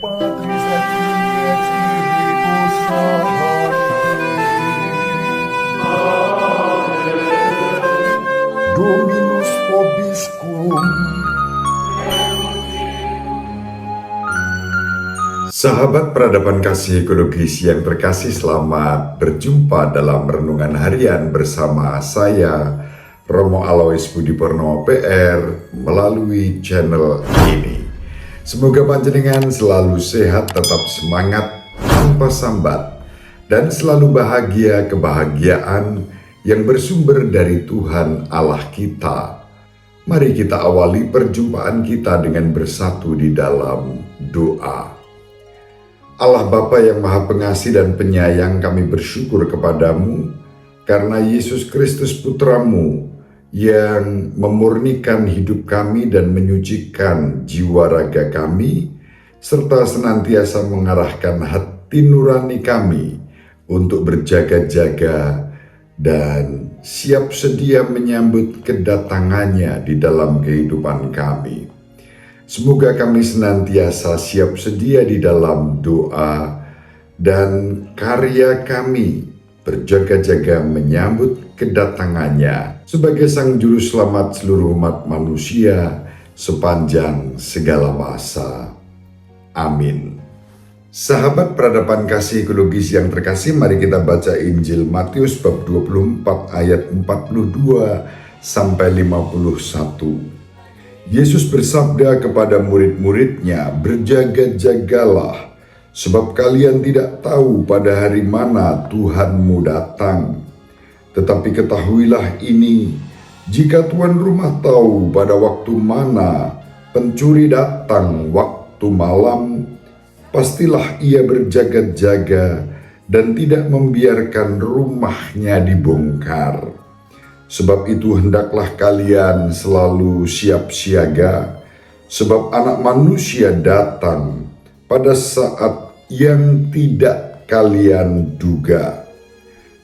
Patris et Filii et Spiritus Sancti. Dominus vobiscum. Sahabat peradaban kasih ekologis yang terkasih, selamat berjumpa dalam renungan harian bersama saya, Romo Alois Budi Purnomo PR, melalui channel ini. Semoga panjenengan selalu sehat, tetap semangat, tanpa sambat, dan selalu bahagia kebahagiaan yang bersumber dari Tuhan Allah kita. Mari kita awali perjumpaan kita dengan bersatu di dalam doa. Allah Bapa yang Maha Pengasih dan Penyayang, kami bersyukur kepadamu karena Yesus Kristus Putramu yang memurnikan hidup kami dan menyucikan jiwa raga kami, serta senantiasa mengarahkan hati nurani kami untuk berjaga-jaga dan siap sedia menyambut kedatangannya di dalam kehidupan kami. Semoga kami senantiasa siap sedia di dalam doa dan karya kami berjaga-jaga menyambut kedatangannya sebagai Sang Juru Selamat seluruh umat manusia sepanjang segala masa. Amin. Sahabat peradaban kasih ekologis yang terkasih, mari kita baca Injil Matius bab 24 ayat 42 sampai 51. Yesus bersabda kepada murid-muridnya, "Berjaga-jagalah, sebab kalian tidak tahu pada hari mana Tuhanmu datang. Tetapi ketahuilah ini, jika tuan rumah tahu pada waktu mana pencuri datang waktu malam, pastilah ia berjaga-jaga dan tidak membiarkan rumahnya dibongkar. Sebab itu hendaklah kalian selalu siap siaga, sebab Anak Manusia datang pada saat yang tidak kalian duga.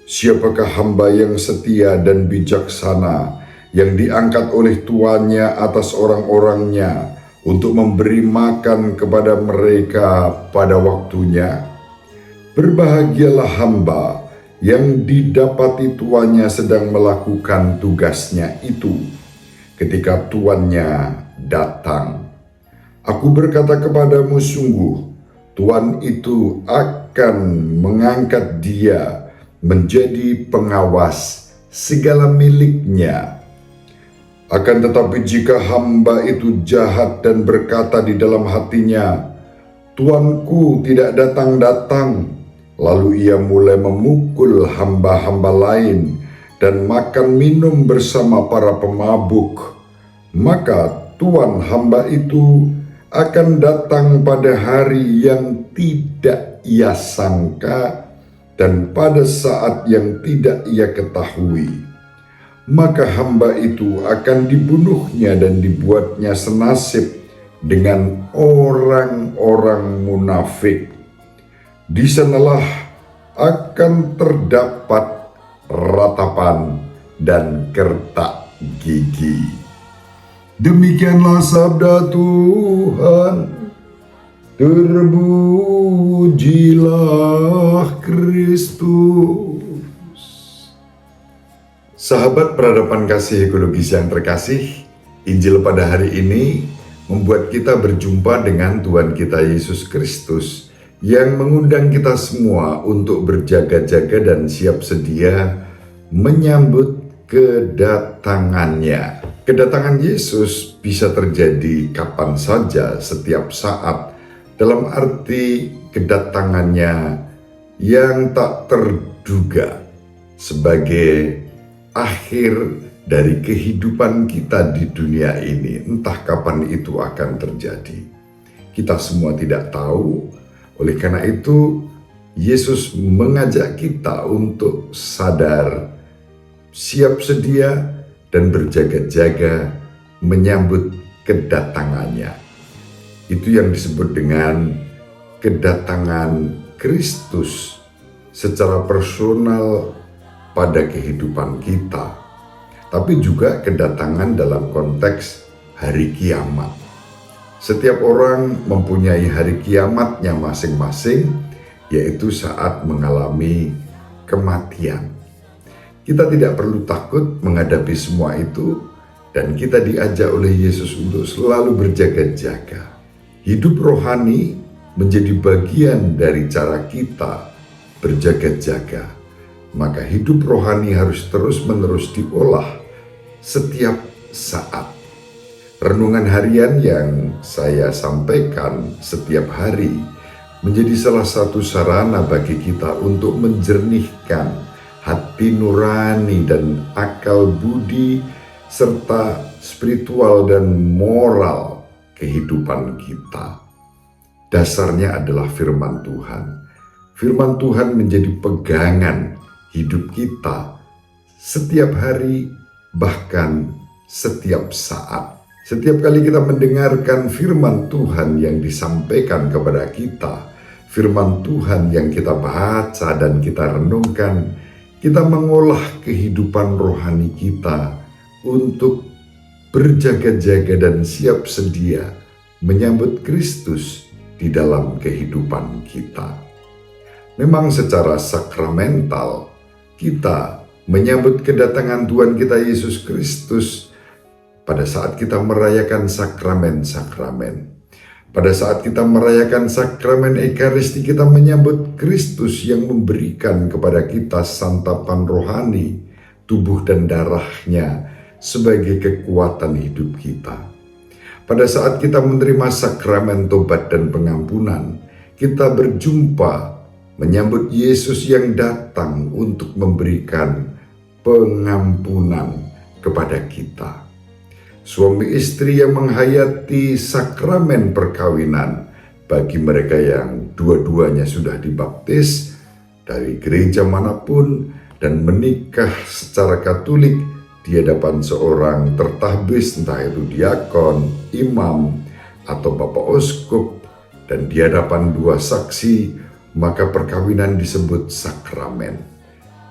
Siapakah hamba yang setia dan bijaksana yang diangkat oleh tuannya atas orang-orangnya untuk memberi makan kepada mereka pada waktunya? Berbahagialah hamba yang didapati tuannya sedang melakukan tugasnya itu ketika tuannya datang. Aku berkata kepadamu, sungguh tuan itu akan mengangkat dia menjadi pengawas segala miliknya. Akan tetapi jika hamba itu jahat dan berkata di dalam hatinya, tuanku tidak datang-datang, lalu ia mulai memukul hamba-hamba lain dan makan minum bersama para pemabuk, maka tuan hamba itu akan datang pada hari yang tidak ia sangka dan pada saat yang tidak ia ketahui. Maka hamba itu akan dibunuhnya dan dibuatnya senasib dengan orang-orang munafik. Di sanalah akan terdapat ratapan dan kertak gigi." Demikianlah sabda Tuhan. Terpujilah Kristus. Sahabat peradaban kasih ekologis yang terkasih, Injil pada hari ini membuat kita berjumpa dengan Tuhan kita Yesus Kristus yang mengundang kita semua untuk berjaga-jaga dan siap sedia menyambut kedatangannya. Kedatangan Yesus bisa terjadi kapan saja, setiap saat, dalam arti kedatangannya yang tak terduga sebagai akhir dari kehidupan kita di dunia ini. Entah kapan itu akan terjadi, kita semua tidak tahu. Oleh karena itu, Yesus mengajak kita untuk sadar, siap sedia, dan berjaga-jaga menyambut kedatangannya. Itu yang disebut dengan kedatangan Kristus secara personal pada kehidupan kita, tapi juga kedatangan dalam konteks hari kiamat. Setiap orang mempunyai hari kiamatnya masing-masing, yaitu saat mengalami kematian. Kita tidak perlu takut menghadapi semua itu, dan kita diajak oleh Yesus untuk selalu berjaga-jaga. Hidup rohani menjadi bagian dari cara kita berjaga-jaga. Maka hidup rohani harus terus-menerus diolah setiap saat. Renungan harian yang saya sampaikan setiap hari menjadi salah satu sarana bagi kita untuk menjernihkan hati nurani dan akal budi serta spiritual dan moral kehidupan kita. Dasarnya adalah firman Tuhan. Firman Tuhan menjadi pegangan hidup kita setiap hari, bahkan setiap saat. Setiap kali kita mendengarkan firman Tuhan yang disampaikan kepada kita, firman Tuhan yang kita baca dan kita renungkan, kita mengolah kehidupan rohani kita untuk berjaga-jaga dan siap sedia menyambut Kristus di dalam kehidupan kita. Memang secara sakramental kita menyambut kedatangan Tuhan kita Yesus Kristus pada saat kita merayakan sakramen-sakramen. Pada saat kita merayakan sakramen Ekaristi, kita menyambut Kristus yang memberikan kepada kita santapan rohani, tubuh dan darahnya sebagai kekuatan hidup kita. Pada saat kita menerima sakramen tobat dan pengampunan, kita berjumpa menyambut Yesus yang datang untuk memberikan pengampunan kepada kita. Suami istri yang menghayati sakramen perkawinan bagi mereka yang dua-duanya sudah dibaptis dari gereja manapun dan menikah secara Katolik di hadapan seorang tertahbis, entah itu diakon, imam, atau bapak uskup, dan di hadapan dua saksi, maka perkawinan disebut sakramen.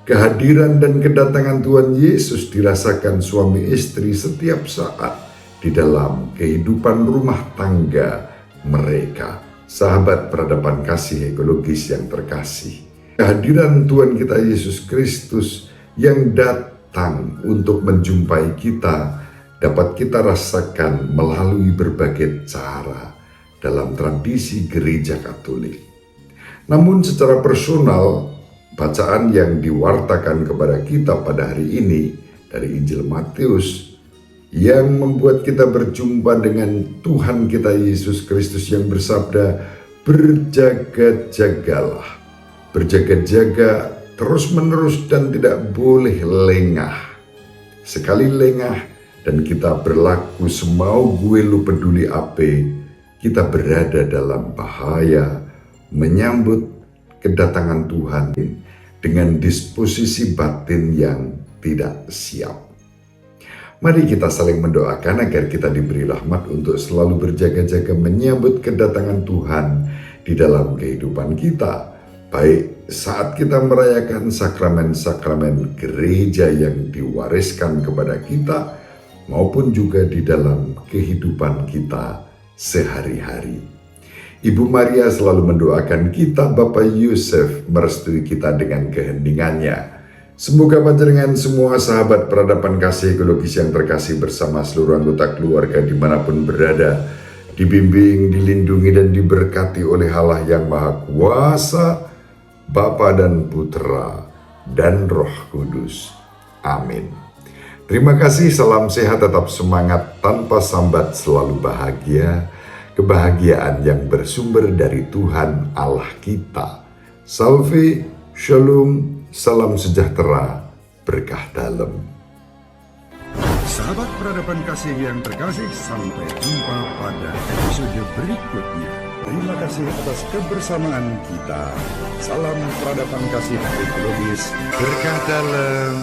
Kehadiran dan kedatangan Tuhan Yesus dirasakan suami istri setiap saat di dalam kehidupan rumah tangga mereka. Sahabat peradaban kasih ekologis yang terkasih, kehadiran Tuhan kita Yesus Kristus yang datang untuk menjumpai kita dapat kita rasakan melalui berbagai cara dalam tradisi gereja Katolik. Namun secara personal, bacaan yang diwartakan kepada kita pada hari ini dari Injil Matius yang membuat kita berjumpa dengan Tuhan kita Yesus Kristus yang bersabda, berjaga-jagalah. Berjaga-jaga terus-menerus dan tidak boleh lengah. Sekali lengah dan kita berlaku semau gue lu peduli ape, kita berada dalam bahaya menyambut kedatangan Tuhan dengan disposisi batin yang tidak siap. Mari kita saling mendoakan agar kita diberi rahmat untuk selalu berjaga-jaga menyambut kedatangan Tuhan di dalam kehidupan kita, baik saat kita merayakan sakramen-sakramen gereja yang diwariskan kepada kita, maupun juga di dalam kehidupan kita sehari-hari. Ibu Maria selalu mendoakan kita, Bapak Yusuf merestui kita dengan keheningannya. Semoga panjenengan semua sahabat peradaban kasih ekologis yang terkasih bersama seluruh anggota keluarga dimanapun berada, dibimbing, dilindungi dan diberkati oleh Allah yang Maha Kuasa, Bapa dan Putra dan Roh Kudus. Amin. Terima kasih, salam sehat, tetap semangat, tanpa sambat, selalu bahagia. Kebahagiaan yang bersumber dari Tuhan Allah kita. Salve, shalom, salam sejahtera, berkah dalam. Sahabat peradaban kasih yang terkasih, sampai jumpa pada episode berikutnya. Terima kasih atas kebersamaan kita. Salam peradaban kasih ekologis, berkah dalam.